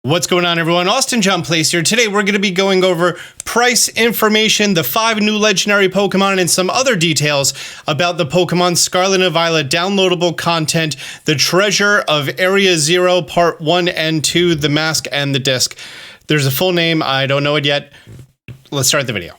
What's going on, everyone? Austin John Place here. Today we're going to be going over price information, the 5 new legendary Pokemon, and some other details about the Pokemon Scarlet and Violet downloadable content, the Treasure of Area 0, Part 1 and 2, the Mask and the Disk. There's a full name, I don't know it yet. Let's start the video.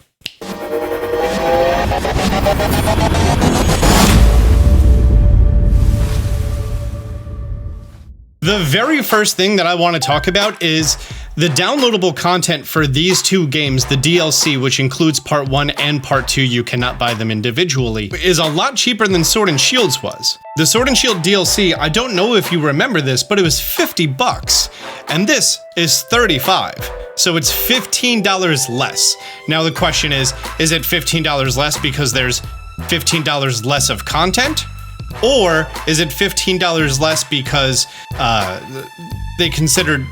The very first thing that I want to talk about is the downloadable content for these two games, the DLC, which includes Part 1 and Part 2, you cannot buy them individually, is a lot cheaper than Sword and Shield's was. The Sword and Shield DLC, I don't know if you remember this, but it was $50, and this is $35. So it's $15 less. Now the question is it $15 less because there's $15 less of content? Or is it $15 less because they considered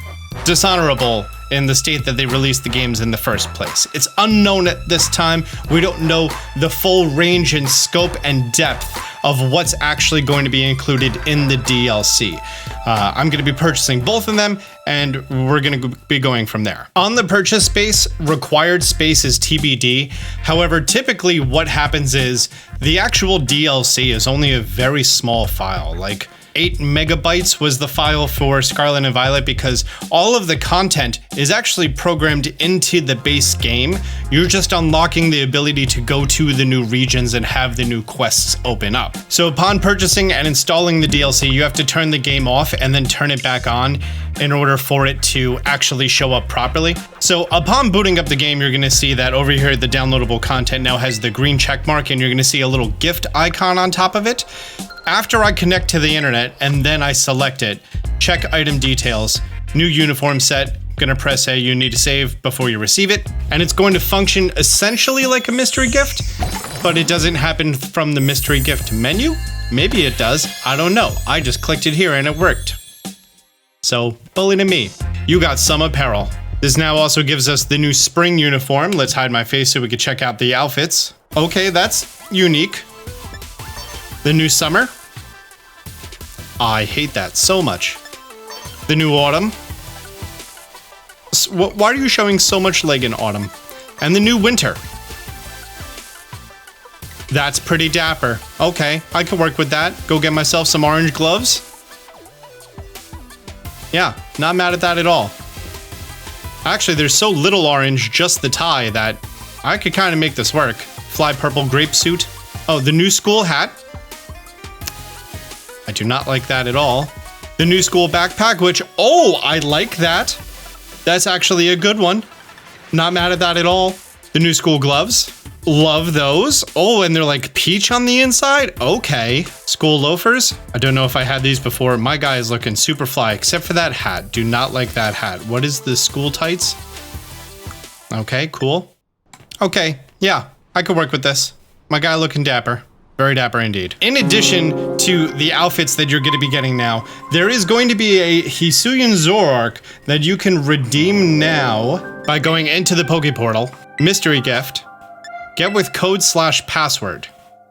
dishonorable in the state that they released the games in the first place? It's unknown at this time. We don't know the full range and scope and depth of what's actually going to be included in the DLC. I'm going to be purchasing both of them, and we're going to be going from there. On the purchase space, required space is TBD. However, typically what happens is the actual DLC is only a very small file, like 8 megabytes was the file for Scarlet and Violet, because all of the content is actually programmed into the base game. You're just unlocking the ability to go to the new regions and have the new quests open up. So upon purchasing and installing the DLC, you have to turn the game off and then turn it back on in order for it to actually show up properly. So upon booting up the game, you're gonna see that over here, the downloadable content now has the green check mark, and you're gonna see a little gift icon on top of it. After I connect to the internet and then I select it, check item details, new uniform set, gonna press A, you need to save before you receive it, and it's going to function essentially like a mystery gift, but it doesn't happen from the mystery gift menu. Maybe it does, I don't know. I just clicked it here and it worked. So, bully to me. You got some apparel. This now also gives us the new spring uniform. Let's hide my face so we can check out the outfits. Okay, that's unique. The new summer. I hate that so much. The new autumn. Why are you showing so much leg in autumn? And the new winter. That's pretty dapper. Okay, I can work with that. Go get myself some orange gloves. Yeah, not mad at that at all. Actually, there's so little orange, just the tie, that I could kind of make this work. Fly purple grape suit. Oh, the new school hat. I do not like that at all. The new school backpack, which, oh, I like that. That's actually a good one. Not mad at that at all. The new school gloves. Love those. Oh, and they're like peach on the inside. Okay. School loafers. I don't know if I had these before. My guy is looking super fly, except for that hat. Do not like that hat. What is the school tights? Okay, cool. Okay, yeah, I could work with this. My guy looking dapper. Very dapper indeed. In addition to the outfits that you're going to be getting now, there is going to be a Hisuian Zoroark that you can redeem now by going into the Poke Portal. Mystery gift. Get with code/password.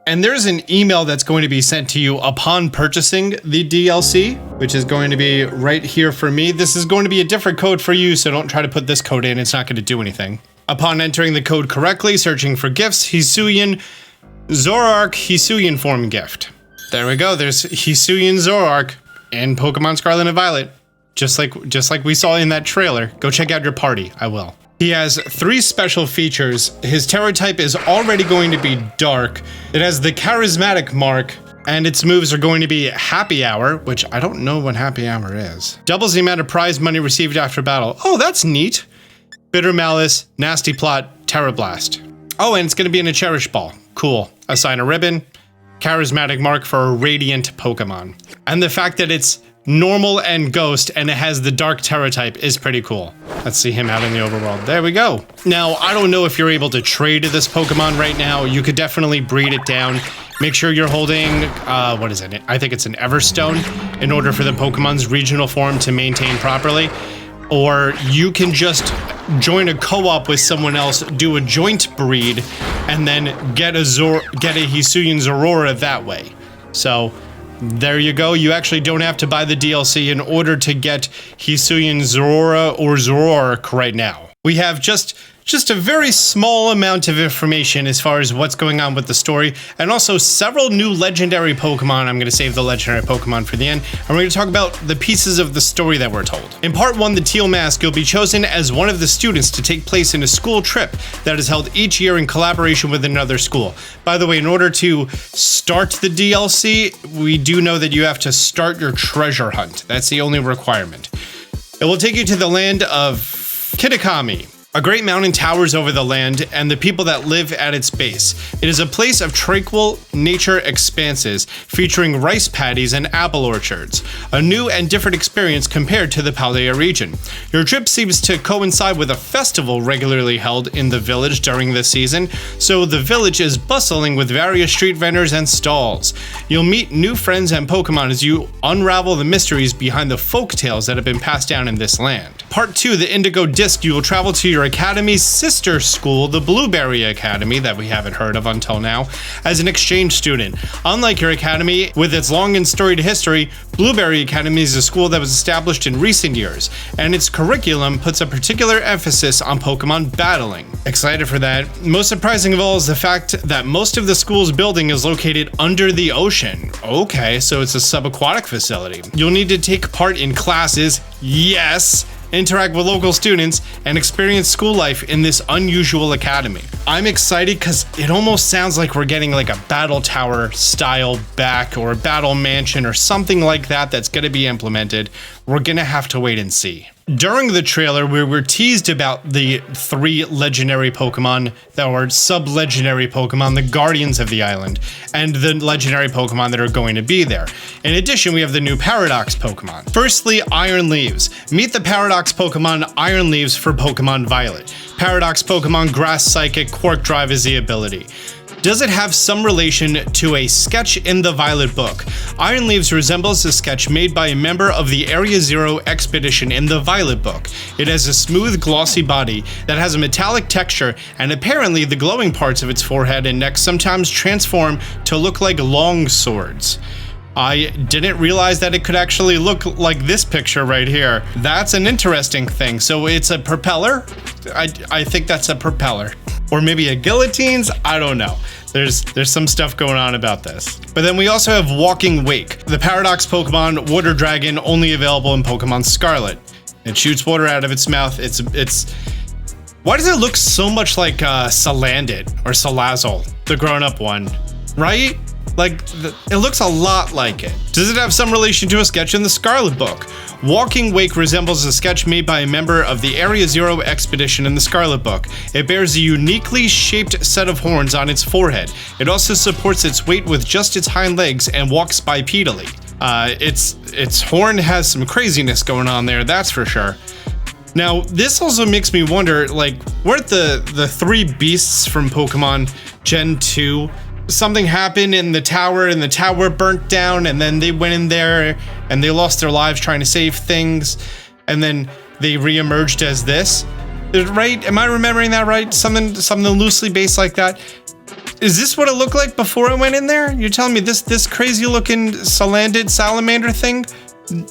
And there's an email that's going to be sent to you upon purchasing the DLC, which is going to be right here for me. This is going to be a different code for you, so don't try to put this code in. It's not going to do anything. Upon entering the code correctly, searching for gifts, Hisuian Zoroark Hisuian form gift. There we go. There's Hisuian Zoroark in Pokemon Scarlet and Violet. Just like we saw in that trailer. Go check out your party. I will. He has 3 special features. His Terra type is already going to be dark. It has the charismatic mark, and its moves are going to be Happy Hour, which I don't know what Happy Hour is. Doubles the amount of prize money received after battle. Oh, that's neat. Bitter Malice, Nasty Plot, Terra Blast. Oh, and it's going to be in a Cherish Ball. Cool. Assign a ribbon. Charismatic mark for a Radiant Pokemon. And the fact that it's normal and ghost and it has the dark Terra type is pretty cool. Let's see him out in the overworld. There we go. Now, I don't know if you're able to trade this Pokemon right now. You could definitely breed it down. Make sure you're holding, what is it? I think it's an Everstone in order for the Pokemon's regional form to maintain properly. Or you can just join a co-op with someone else, do a joint breed, and then get a Hisuian Zoroark that way. So There you go. You actually don't have to buy the DLC in order to get Hisuian Zoroark or Zoroark right now. We have just a very small amount of information as far as what's going on with the story, and also several new legendary Pokemon. I'm going to save the legendary Pokemon for the end, and we're going to talk about the pieces of the story that we're told. In part 1, the Teal Mask, you'll be chosen as one of the students to take place in a school trip that is held each year in collaboration with another school. By the way, in order to start the DLC, we do know that you have to start your treasure hunt. That's the only requirement. It will take you to the land of Kitakami. A great mountain towers over the land and the people that live at its base. It is a place of tranquil nature expanses, featuring rice paddies and apple orchards. A new and different experience compared to the Paldea region. Your trip seems to coincide with a festival regularly held in the village during this season, so the village is bustling with various street vendors and stalls. You'll meet new friends and Pokemon as you unravel the mysteries behind the folk tales that have been passed down in this land. Part 2, the Indigo Disk, you will travel to your Academy's sister school, the Blueberry Academy, that we haven't heard of until now, as an exchange student. Unlike your academy, with its long and storied history, Blueberry Academy is a school that was established in recent years, and its curriculum puts a particular emphasis on Pokemon battling. Excited for that. Most surprising of all is the fact that most of the school's building is located under the ocean. Okay, so it's a subaquatic facility. You'll need to take part in classes, yes, interact with local students, and experience school life in this unusual academy. I'm excited because it almost sounds like we're getting like a battle tower style back, or a battle mansion or something like that that's going to be implemented. We're going to have to wait and see. During the trailer, we were teased about the 3 legendary Pokemon that were sub-legendary Pokemon, the Guardians of the Island, and the legendary Pokemon that are going to be there. In addition, we have the new Paradox Pokemon. Firstly, Iron Leaves. Meet the Paradox Pokemon Iron Leaves for Pokemon Violet. Paradox Pokemon Grass Psychic Quark Drive is the ability. Does it have some relation to a sketch in the Violet book? Iron Leaves resembles a sketch made by a member of the Area Zero expedition in the Violet book. It has a smooth, glossy body that has a metallic texture, and apparently the glowing parts of its forehead and neck sometimes transform to look like long swords. I didn't realize that it could actually look like this picture right here. That's an interesting thing. So it's a propeller? I think that's a propeller. Or maybe a guillotines? I don't know. There's some stuff going on about this. But then we also have Walking Wake, the Paradox Pokemon Water Dragon, only available in Pokemon Scarlet. It shoots water out of its mouth. It's why does it look so much like Salandit or Salazzle, the grown-up one, right? Like, it looks a lot like it. Does it have some relation to a sketch in the Scarlet book? Walking Wake resembles a sketch made by a member of the Area Zero expedition in the Scarlet book. It bears a uniquely shaped set of horns on its forehead. It also supports its weight with just its hind legs and walks bipedally. Its horn has some craziness going on there, that's for sure. Now, this also makes me wonder, like, weren't the 3 beasts from Pokemon Gen 2? Something happened in the tower and the tower burnt down, and then they went in there and they lost their lives trying to save things, and then they re-emerged as this, right? Am I remembering that right? Something loosely based like that. Is this what it looked like before I went in there? You're telling me this crazy looking Salandit salamander thing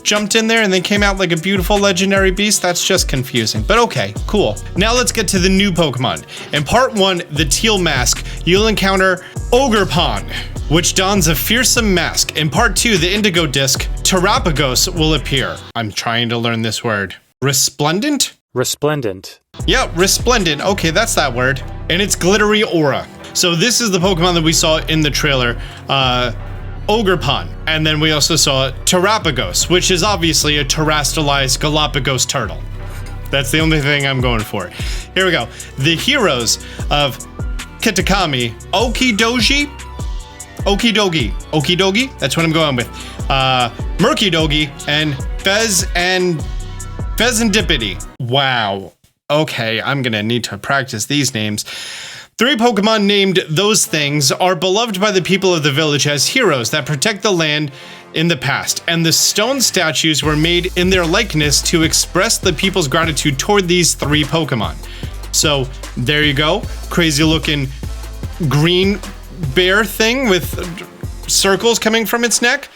jumped in there and they came out like a beautiful legendary beast? That's just confusing, but okay, cool. Now let's get to the new Pokemon. In part 1, the Teal Mask, you'll encounter Ogerpon, which dons a fearsome mask. In part 2, the Indigo Disk, Terapagos will appear. I'm trying to learn this word. Resplendent? Resplendent. Yeah, resplendent. Okay, that's that word. And its glittery aura. So this is the Pokemon that we saw in the trailer. Ogerpon, and then we also saw Terapagos, which is obviously a terrestrialized Galapagos turtle. That's the only thing I'm going for. Here we go. The heroes of Kitakami, Okidogi, that's what I'm going with. Munkidori and Fezandipiti. Wow. Okay, I'm gonna need to practice these names. 3 Pokemon named those things are beloved by the people of the village as heroes that protect the land in the past, and the stone statues were made in their likeness to express the people's gratitude toward these 3 Pokemon. So there you go, crazy looking green bear thing with circles coming from its neck.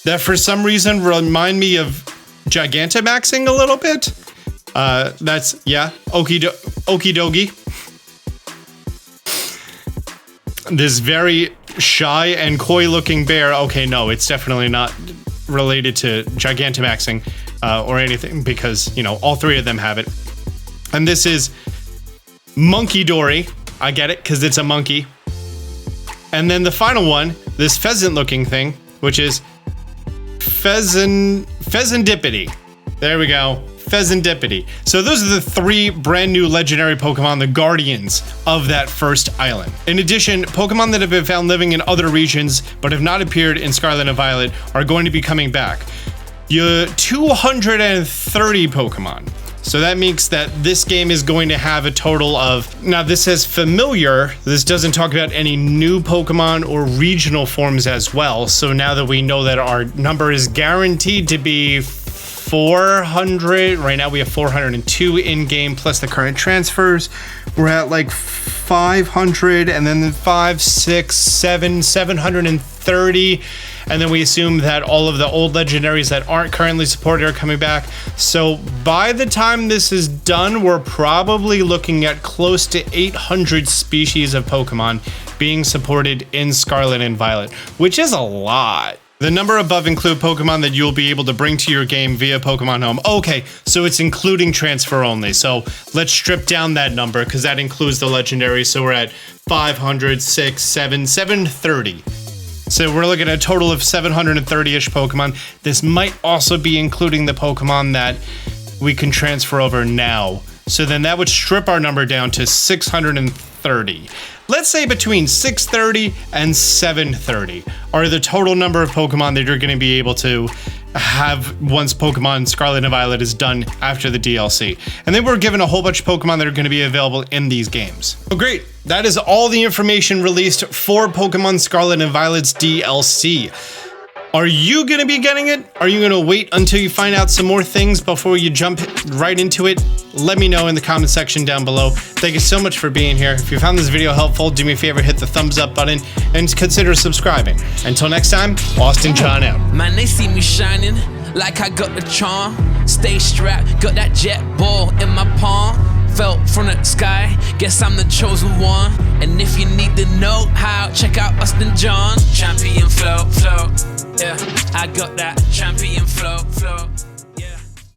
that for some reason remind me of Gigantamaxing a little bit. That's, yeah, Okidogi. This very shy and coy looking bear. Okay, no, it's definitely not related to Gigantamaxing or anything because, you know, all three of them have it. And this is Munkidori. I get it, because it's a monkey. And then the final one, this pheasant looking thing, which is Fezandipiti. There we go. Fezandipiti. So those are the three brand new legendary Pokemon, the guardians of that first island. In addition, Pokemon that have been found living in other regions but have not appeared in Scarlet and Violet are going to be coming back. 230 Pokemon. So that means that this game is going to have a total of, now this says familiar, this doesn't talk about any new Pokemon or regional forms as well. So now that we know that our number is guaranteed to be 400, right now we have 402 in game plus the current transfers. We're at like 500 and then 5, 6, 7, 730. And then we assume that all of the old legendaries that aren't currently supported are coming back. So by the time this is done, we're probably looking at close to 800 species of Pokemon being supported in Scarlet and Violet, which is a lot. The number above include Pokemon that you'll be able to bring to your game via Pokemon Home. Okay, so it's including transfer only. So let's strip down that number because that includes the legendary. So we're at 500, 6, 7, 730. So we're looking at a total of 730-ish Pokemon. This might also be including the Pokemon that we can transfer over now. So then that would strip our number down to 630. Let's say between 630 and 730 are the total number of Pokemon that you're going to be able to have once Pokemon Scarlet and Violet is done after the DLC. And then we're given a whole bunch of Pokemon that are going to be available in these games. Oh, great. That is all the information released for Pokemon Scarlet and Violet's DLC. Are you going to be getting it? Are you going to wait until you find out some more things before you jump right into it? Let me know in the comment section down below. Thank you so much for being here. If you found this video helpful, do me a favor, hit the thumbs up button and consider subscribing. Until next time, Austin John out. Man, they see me shining like I got the charm. Stay strapped, got that jet ball in my palm. Fell from the sky, guess I'm the chosen one. And if you need to know how, check out Austin John. Champion flow, yeah, I got that champion flow.